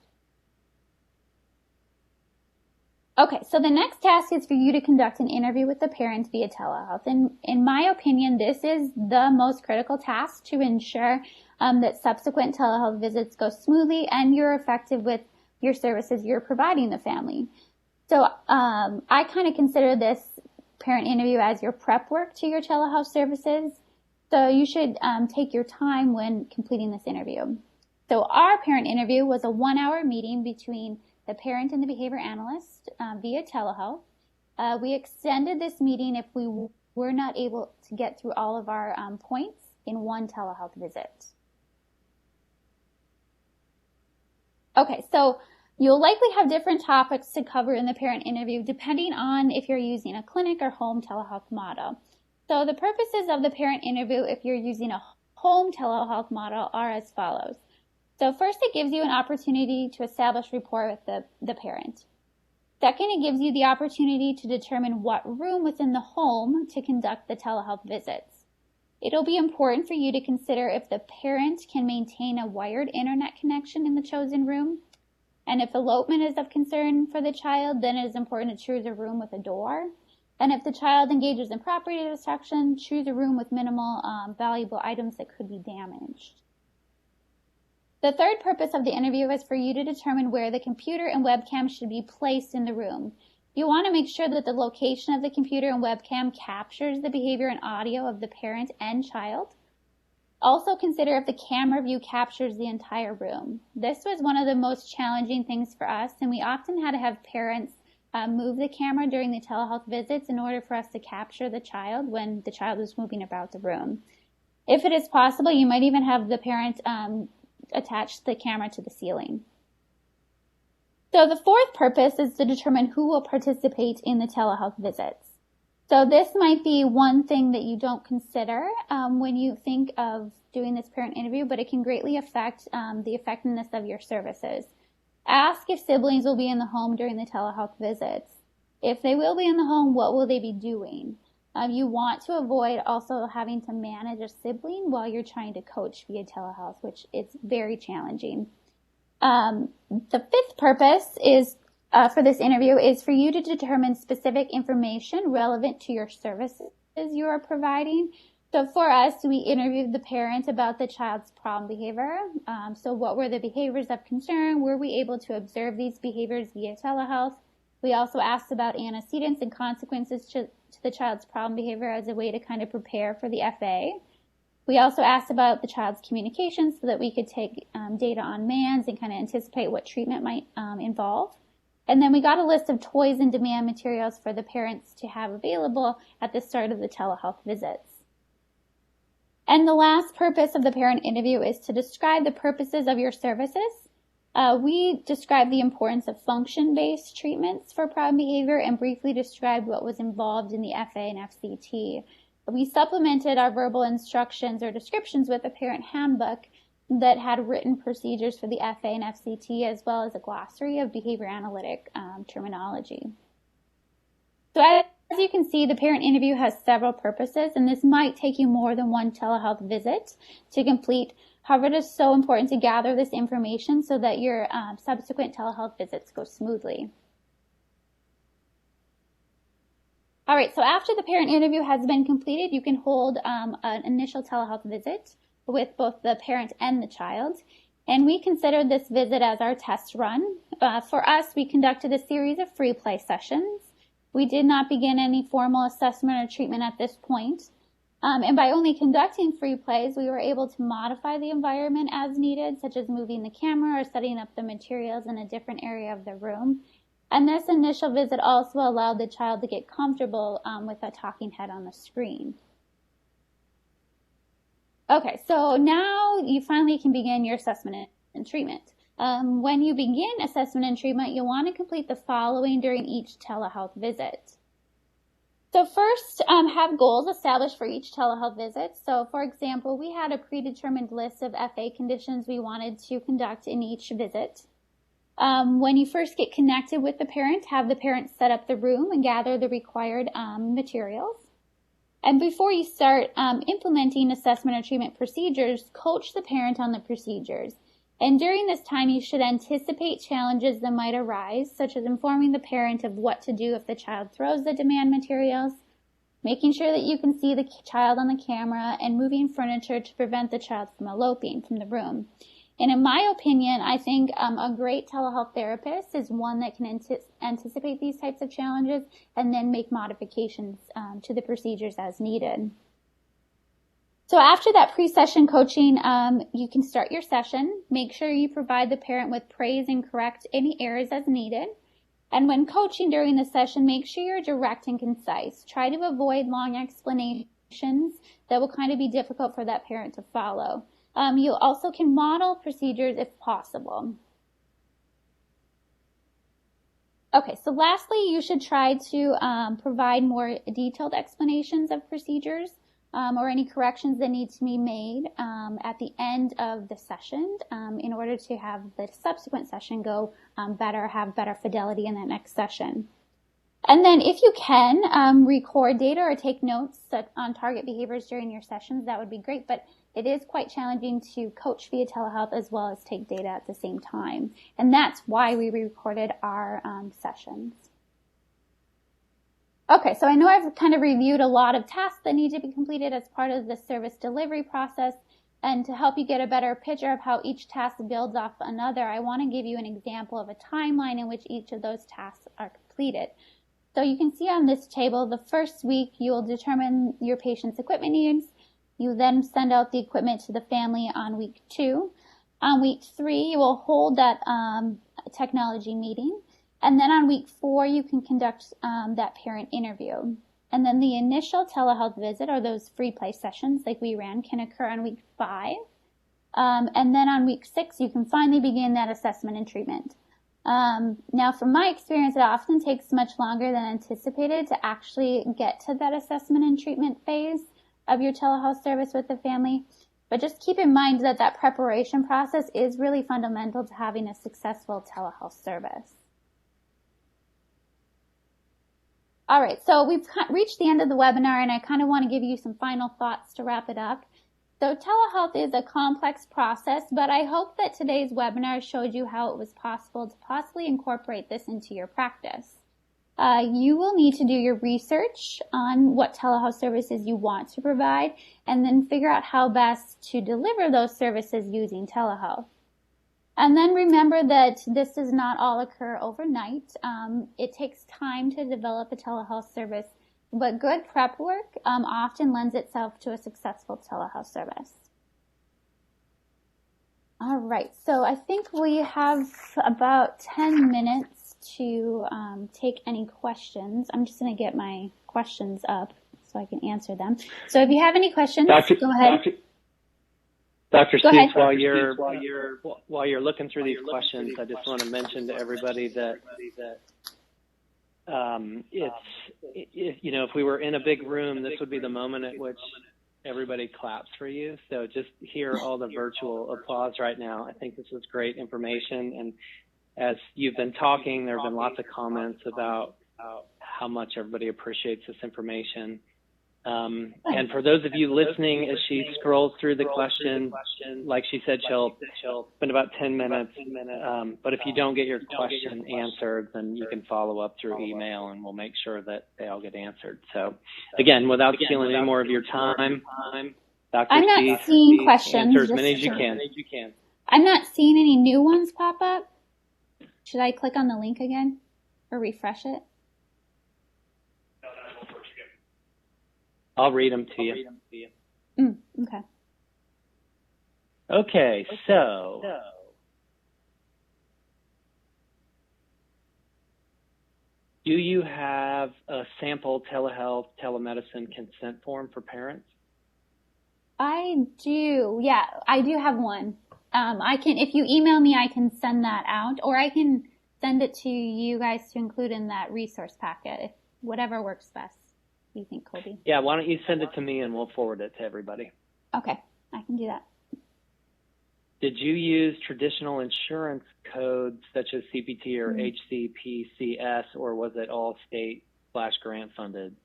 Okay, so the next task is for you to conduct an interview with the parent via telehealth. And in my opinion, this is the most critical task to ensure that subsequent telehealth visits go smoothly and you're effective with your services you're providing the family. So I kind of consider this parent interview as your prep work to your telehealth services. So you should take your time when completing this interview. So our parent interview was a 1-hour meeting between the parent and the behavior analyst via telehealth. We extended this meeting if we were not able to get through all of our points in one telehealth visit. Okay, so you'll likely have different topics to cover in the parent interview depending on if you're using a clinic or home telehealth model. So the purposes of the parent interview if you're using a home telehealth model are as follows. So first, it gives you an opportunity to establish rapport with the parent. Second, it gives you the opportunity to determine what room within the home to conduct the telehealth visits. It'll be important for you to consider if the parent can maintain a wired internet connection in the chosen room. And if elopement is of concern for the child, then it is important to choose a room with a door. And if the child engages in property destruction, choose a room with minimal valuable items that could be damaged. The third purpose of the interview is for you to determine where the computer and webcam should be placed in the room. You want to make sure that the location of the computer and webcam captures the behavior and audio of the parent and child. Also consider if the camera view captures the entire room. This was one of the most challenging things for us, and we often had to have parents move the camera during the telehealth visits in order for us to capture the child when the child was moving about the room. If it is possible, you might even have the parent attach the camera to the ceiling. So the fourth purpose is to determine who will participate in the telehealth visits. So this might be one thing that you don't consider when you think of doing this parent interview, but it can greatly affect the effectiveness of your services. Ask if siblings will be in the home during the telehealth visits. If they will be in the home, what will they be doing? You want to avoid also having to manage a sibling while you're trying to coach via telehealth, which is very challenging. The fifth purpose is for this interview is for you to determine specific information relevant to your services you are providing. So for us, we interviewed the parent about the child's problem behavior. So what were the behaviors of concern? Were we able to observe these behaviors via telehealth? We also asked about antecedents and consequences to the child's problem behavior as a way to kind of prepare for the FA. We also asked about the child's communication so that we could take data on MANS and kind of anticipate what treatment might involve. And then we got a list of toys and demand materials for the parents to have available at the start of the telehealth visits. And the last purpose of the parent interview is to describe the purposes of your services. We described the importance of function-based treatments for problem behavior and briefly described what was involved in the FA and FCT. We supplemented our verbal instructions or descriptions with a parent handbook that had written procedures for the FA and FCT as well as a glossary of behavior analytic terminology. So as you can see, the parent interview has several purposes, and this might take you more than one telehealth visit to complete. However, it is so important to gather this information so that your subsequent telehealth visits go smoothly. All right, so after the parent interview has been completed, you can hold an initial telehealth visit with both the parent and the child. And we considered this visit as our test run. For us, we conducted a series of free play sessions. We did not begin any formal assessment or treatment at this point. And by only conducting free plays, we were able to modify the environment as needed, such as moving the camera or setting up the materials in a different area of the room. And this initial visit also allowed the child to get comfortable with a talking head on the screen. Okay, so now you finally can begin your assessment and treatment. When you begin assessment and treatment, you'll want to complete the following during each telehealth visit. So first, have goals established for each telehealth visit. So for example, we had a predetermined list of FA conditions we wanted to conduct in each visit. When you first get connected with the parent, have the parent set up the room and gather the required materials. And before you start implementing assessment or treatment procedures, coach the parent on the procedures. And during this time, you should anticipate challenges that might arise, such as informing the parent of what to do if the child throws the demand materials, making sure that you can see the child on the camera, and moving furniture to prevent the child from eloping from the room. And in my opinion, I think a great telehealth therapist is one that can anticipate these types of challenges and then make modifications to the procedures as needed. So after that pre-session coaching, you can start your session. Make sure you provide the parent with praise and correct any errors as needed. And when coaching during the session, make sure you're direct and concise. Try to avoid long explanations that will kind of be difficult for that parent to follow. You also can model procedures if possible. Okay, so lastly, you should try to provide more detailed explanations of procedures or any corrections that need to be made at the end of the session in order to have the subsequent session go better, have better fidelity in that next session. And then if you can, record data or take notes on target behaviors during your sessions, that would be great. But it is quite challenging to coach via telehealth as well as take data at the same time. And that's why we recorded our sessions. Okay, so I know I've kind of reviewed a lot of tasks that need to be completed as part of the service delivery process. And to help you get a better picture of how each task builds off another, I want to give you an example of a timeline in which each of those tasks are completed. So you can see on this table, the first week you will determine your patient's equipment needs. You then send out the equipment to the family on week 2. On week 3, you will hold that technology meeting. And then on week 4, you can conduct that parent interview. And then the initial telehealth visit, or those free play sessions like we ran, can occur on week 5. And then on week 6, you can finally begin that assessment and treatment. Now, from my experience, it often takes much longer than anticipated to actually get to that assessment and treatment phase of your telehealth service with the family. But just keep in mind that that preparation process is really fundamental to having a successful telehealth service. All right, so we've reached the end of the webinar, and I kind of want to give you some final thoughts to wrap it up. So telehealth is a complex process, but I hope that today's webinar showed you how it was possible to possibly incorporate this into your practice. You will need to do your research on what telehealth services you want to provide, and then figure out how best to deliver those services using telehealth. And then remember that this does not all occur overnight. It takes time to develop a telehealth service, but good prep work often lends itself to a successful telehealth service. All right, so I think we have about 10 minutes to take any questions. I'm just going to get my questions up so I can answer them. So if you have any questions, go ahead. Dr. Suess, while you're looking through these questions, I just want to mention to everybody that if we were in a big room, this would be the moment at which everybody claps for you. So just hear all the virtual applause right now. I think this is great information. And as you've been talking, there have been lots of comments about how much everybody appreciates this information. And for those of you listening, as she scrolls through the question, like she said, she'll spend about 10 minutes. But if you don't get your question answered, then you can follow up through email, and we'll make sure that they all get answered. So, again, without stealing any more of your time, Dr. I'm not seeing questions. Answer as many as you can. I'm not seeing any new ones pop up. Should I click on the link again or refresh it? I'll read them to you. Okay. Okay, so do you have a sample telehealth, telemedicine consent form for parents? I do. Yeah, I do have one. If you email me, I can send that out, or I can send it to you guys to include in that resource packet, whatever works best. You think, Colby? Yeah, why don't you send it to me and we'll forward it to everybody. Okay, I can do that. Did you use traditional insurance codes such as CPT or HCPCS, or was it all state/grant funded?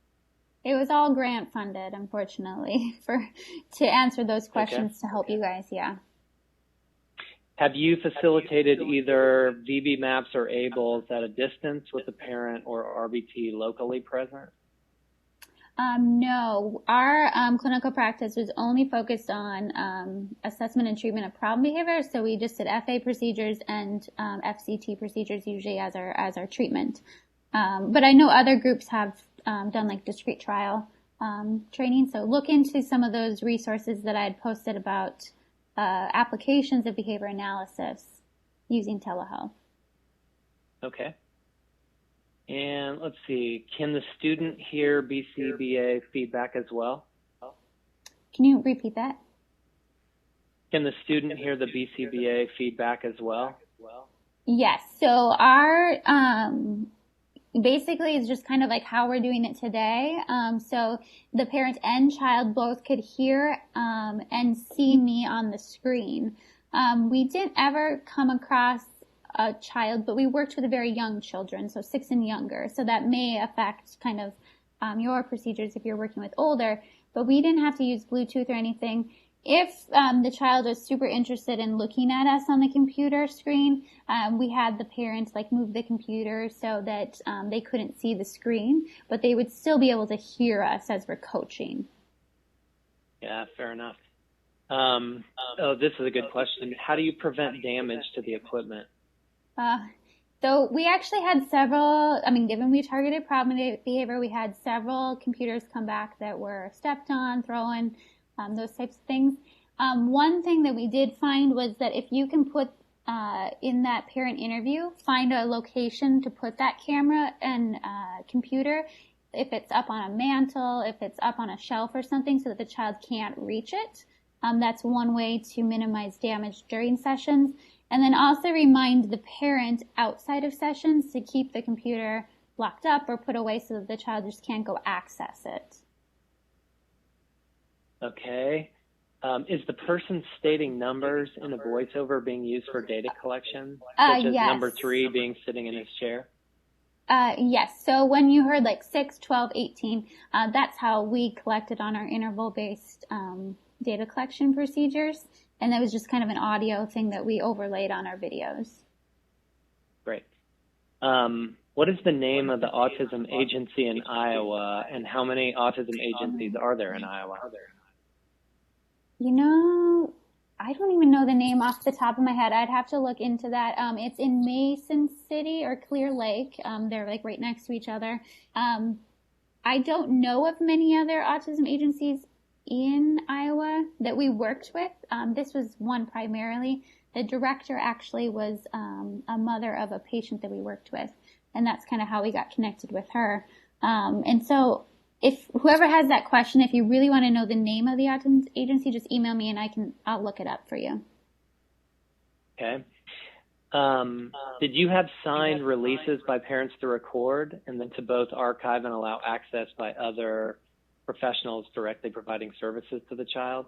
It was all grant funded, unfortunately, to answer those questions to help you guys. Yeah. Have you facilitated either VB maps or ABLES at a distance with the parent or RBT locally present? No, our clinical practice was only focused on assessment and treatment of problem behavior. So we just did FA procedures and FCT procedures usually as our treatment. But I know other groups have done like discrete trial training. So look into some of those resources that I had posted about applications of behavior analysis using telehealth. Okay. And let's see, can the student hear BCBA feedback as well? Can you repeat that? Can the student hear the BCBA feedback as well? Yes. So our basically it's just kind of like how we're doing it today. So the parent and child both could hear and see me on the screen. We didn't ever come across a child, but we worked with very young children, so 6 and younger. So that may affect kind of your procedures if you're working with older, but we didn't have to use Bluetooth or anything. If the child was super interested in looking at us on the computer screen, we had the parents like move the computer so that they couldn't see the screen, but they would still be able to hear us as we're coaching. Yeah, fair enough. This is a good question. How do you prevent damage to the equipment? So we actually had several, given we targeted problem behavior, we had several computers come back that were stepped on, thrown, those types of things. One thing that we did find was that if you can put in that parent interview, find a location to put that camera and computer, if it's up on a mantle, if it's up on a shelf or something so that the child can't reach it. That's one way to minimize damage during sessions. And then also remind the parent outside of sessions to keep the computer locked up or put away so that the child just can't go access it. Okay. Is the person stating numbers in a voiceover being used for data collection, such as yes. number 3 being sitting in his chair? Yes. So when you heard like 6, 12, 18, that's how we collected on our interval-based data collection procedures. And that was just kind of an audio thing that we overlaid on our videos. Great. What is the name of the autism agency in Iowa, and how many autism agencies are there in Iowa? I don't even know the name off the top of my head. I'd have to look into that. It's in Mason City or Clear Lake. They're like right next to each other. I don't know of many other autism agencies in Iowa that we worked with. This was one primarily. The director actually was a mother of a patient that we worked with, and that's kind of how we got connected with her. And so if whoever has that question, if you really want to know the name of the autism agency, just email me and I'll look it up for you. Okay. Did you have signed releases by parents to record and then to both archive and allow access by other professionals directly providing services to the child?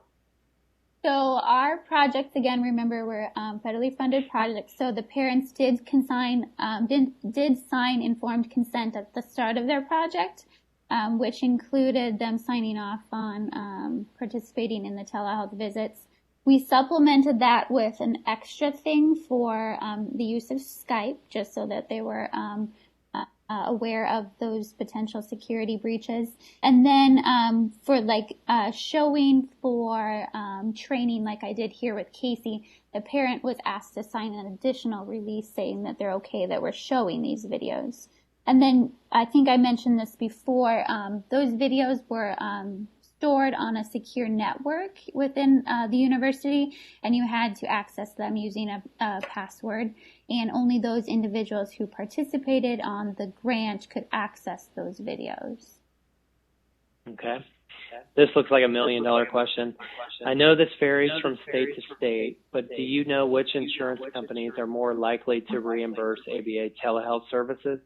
So our projects, again, remember, were federally funded projects. So the parents did sign informed consent at the start of their project, which included them signing off on participating in the telehealth visits. We supplemented that with an extra thing for the use of Skype, just so that they were aware of those potential security breaches. And then for showing for training, like I did here with Casey, the parent was asked to sign an additional release saying that they're okay that we're showing these videos. And then I think I mentioned this before, those videos were stored on a secure network within the university, and you had to access them using a password, and only those individuals who participated on the grant could access those videos. Okay. This looks like $1 million question. I know this varies from state to state, but do you know which insurance companies are more likely to reimburse ABA telehealth services?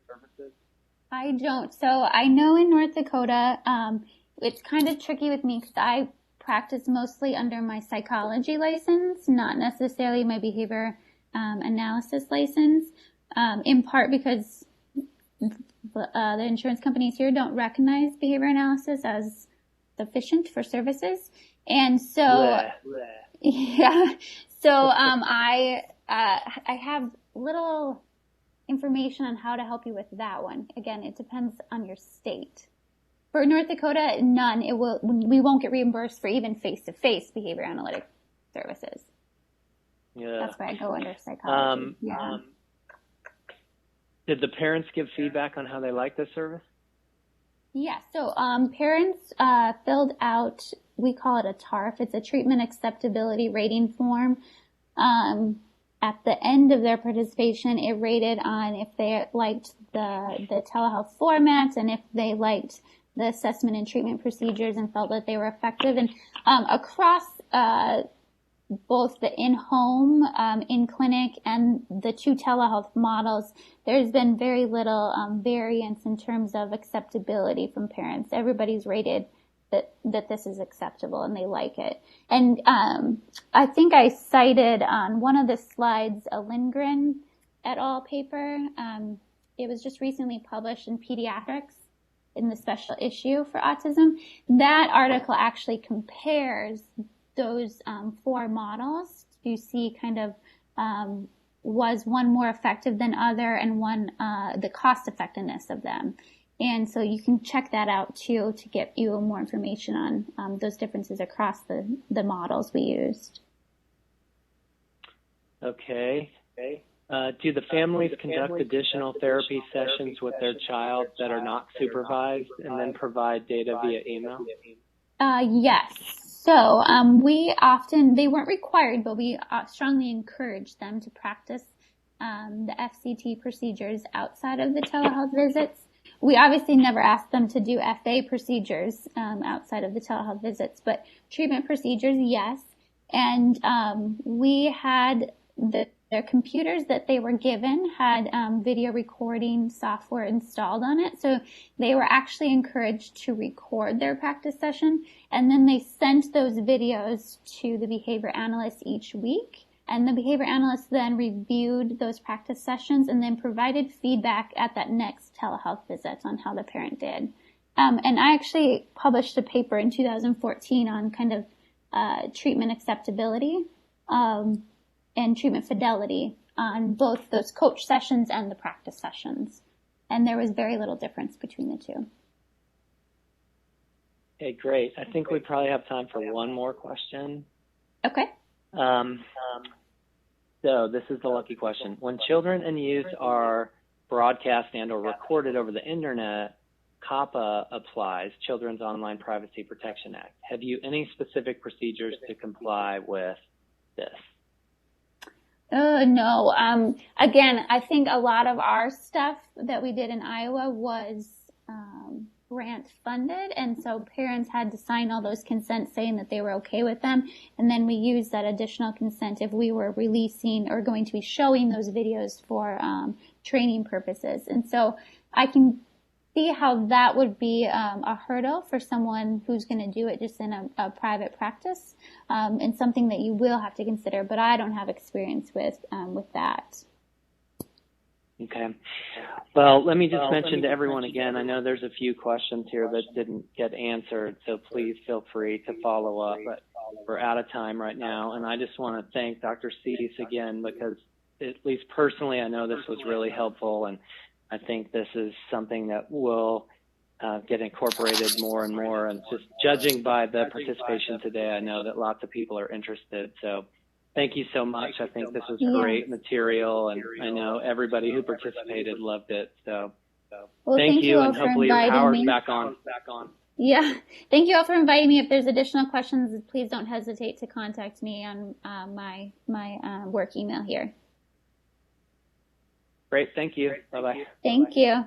I don't. So I know in North Dakota, it's kind of tricky with me because I practice mostly under my psychology license, not necessarily my behavior analysis license, in part because the insurance companies here don't recognize behavior analysis as sufficient for services. And so, yeah, so I have little information on how to help you with that one. Again, it depends on your state. For North Dakota, none. We won't get reimbursed for even face-to-face behavior analytic services. Yeah. That's where I go under psychology. Did the parents give feedback on how they like this service? Yeah. So parents filled out, we call it a TARF. It's a treatment acceptability rating form. At the end of their participation, it rated on if they liked the telehealth format and if they liked the assessment and treatment procedures and felt that they were effective. And across both the in-home, in-clinic, and the 2 telehealth models, there's been very little variance in terms of acceptability from parents. Everybody's rated that this is acceptable and they like it. And I think I cited on one of the slides a Lindgren et al. Paper. It was just recently published in Pediatrics in the special issue for autism. That article actually compares those 4 models to see kind of was one more effective than other, and one the cost effectiveness of them. And so you can check that out too to get you more information on those differences across the models we used. Okay. Do the families conduct additional therapy sessions with their child that are not supervised and then provide data via email? Yes. So they weren't required, but we strongly encourage them to practice the FCT procedures outside of the telehealth visits. We obviously never ask them to do FA procedures outside of the telehealth visits, but treatment procedures, yes. And we had their computers that they were given had video recording software installed on it. So they were actually encouraged to record their practice session, and then they sent those videos to the behavior analyst each week. And the behavior analyst then reviewed those practice sessions and then provided feedback at that next telehealth visit on how the parent did. And I actually published a paper in 2014 on kind of treatment acceptability and treatment fidelity on both those coach sessions and the practice sessions. And there was very little difference between the two. Okay, great. I think we probably have time for one more question. Okay. So this is the lucky question. When children and youth are broadcast and or recorded over the internet, COPPA applies, Children's Online Privacy Protection Act. Have you any specific procedures to comply with this? No. Again, I think a lot of our stuff that we did in Iowa was grant funded, and so parents had to sign all those consents saying that they were okay with them, and then we used that additional consent if we were releasing or going to be showing those videos for training purposes. And so I can see how that would be a hurdle for someone who's going to do it just in a private practice, and something that you will have to consider, but I don't have experience with that. Okay. Well, let me just mention to everyone again, I know there's a few questions here that didn't get answered, so please feel free to follow up, but we're out of time right now. And I just want to thank Dr. Suess again, because at least personally, I know this was really helpful, and I think this is something that will get incorporated more and more. And just judging by the participation today, I know that lots of people are interested. So thank you so much. I think this was great material, and I know everybody who participated loved it. So well, thank you, and hopefully your power's me. back on. Yeah, thank you all for inviting me. If there's additional questions, please don't hesitate to contact me on my work email here. Great, thank you. Bye-bye. Thank you.